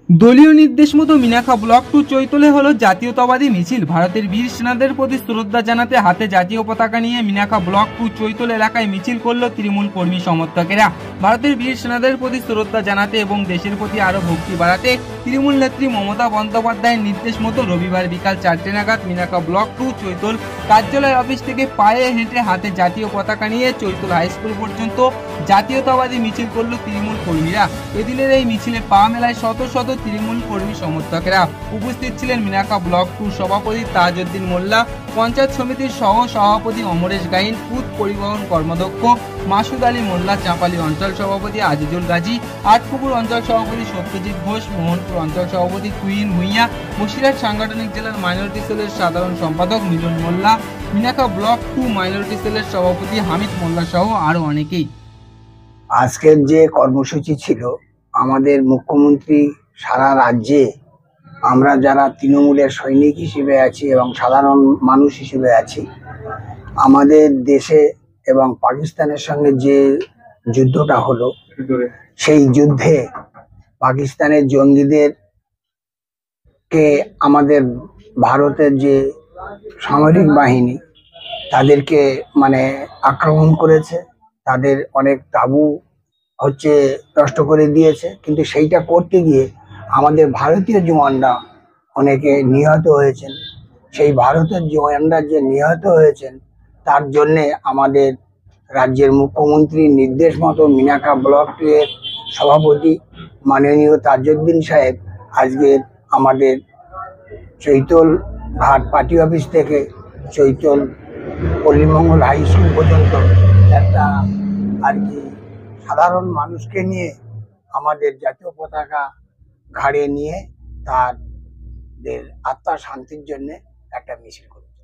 দলীয় নির্দেশ মতো মিনাখা ব্লক 2 চৈতলে হলো জাতীয়তাবাদী মিছিল। ভারতের বীর সেনাদের প্রতি শ্রদ্ধা জানাতে হাতে জাতীয় পতাকা নিয়ে মিনাখা ব্লক 2 চৈতল এলাকায় মিছিল করল তৃণমূল কর্মী সমর্থকেরা। ভারতের বীর সেনাদের প্রতি শ্রদ্ধা জানাতে এবং দেশের প্রতি আরো ভক্তি বাড়াতে তৃণমূল নেত্রী মমতা বন্দ্যোপাধ্যায়ের নির্দেশ মতো রবিবার বিকাল 4টে নাগাদ মিনাখা ব্লক 2 চৈতল কার্যালয় অফিস থেকে পায়ে হেঁটে হাতে জাতীয় পতাকা নিয়ে চৈতল হাই স্কুল পর্যন্ত জাতীয়তাবাদী মিছিল করল তৃণমূল কর্মীরা। এদিনের এই মিছিলে পা মেলায় শত শত তৃণমূল কর্মী সমর্থকেরা। উপস্থিত ছিলেন মিনাখা ব্লক 2 সভাপতি তাজউদ্দিন মোল্লা, পঞ্চায়েত সমিতির সহ সভাপতি অমরেশ গাইন, পুত পরিবহন কর্মাধ্যক্ষ মাসুদ আলী মোল্লা, চাঁপালি অঞ্চল সভাপতি আজিজুল গাজী, আটপুকুর অঞ্চল সভাপতি সত্যজিৎ ঘোষ, মোহনপুর অঞ্চল সভাপতি তুহিন ভূঁইয়া, বসিরহাট সাংগঠনিক জেলার মাইনরিটি সেলের সাধারণ সম্পাদক মিলন মোল্লা, মিনাখা ব্লক 2 মাইনরিটি সেলের সভাপতি হামিদ মোল্লা সহ আরো অনেকেই। আজকের যে কর্মসূচি ছিল, আমাদের মুখ্যমন্ত্রী সারা রাজ্যে আমরা যারা তৃণমূলের সৈনিক হিসেবে আছি এবং সাধারণ মানুষ হিসেবে আছি, আমাদের দেশে এবং পাকিস্তানের সঙ্গে যে যুদ্ধটা হলো, সেই যুদ্ধে পাকিস্তানের জঙ্গিদেরকে আমাদের ভারতের যে সামরিক বাহিনী তাদেরকে আক্রমণ করেছে, তাদের অনেক তাঁবু নষ্ট করে দিয়েছে। কিন্তু সেইটা করতে গিয়ে আমাদের ভারতীয় জওয়ানরা অনেকে নিহত হয়েছেন। সেই ভারতের জওয়ানরা যে নিহত হয়েছেন তার জন্যে আমাদের রাজ্যের মুখ্যমন্ত্রীর নির্দেশ মতো মিনাখা ব্লক 2 এর সভাপতি মাননীয় তাজউদ্দিন সাহেব আজকে আমাদের চৈতল ঘাট পার্টি অফিস থেকে চৈতল পল্লীমঙ্গল হাই স্কুল পর্যন্ত একটা সাধারণ মানুষকে নিয়ে আমাদের জাতীয় পতাকা ঘাড়ে নিয়ে তাদের আত্মার শান্তির জন্য একটা মিছিল করেছে।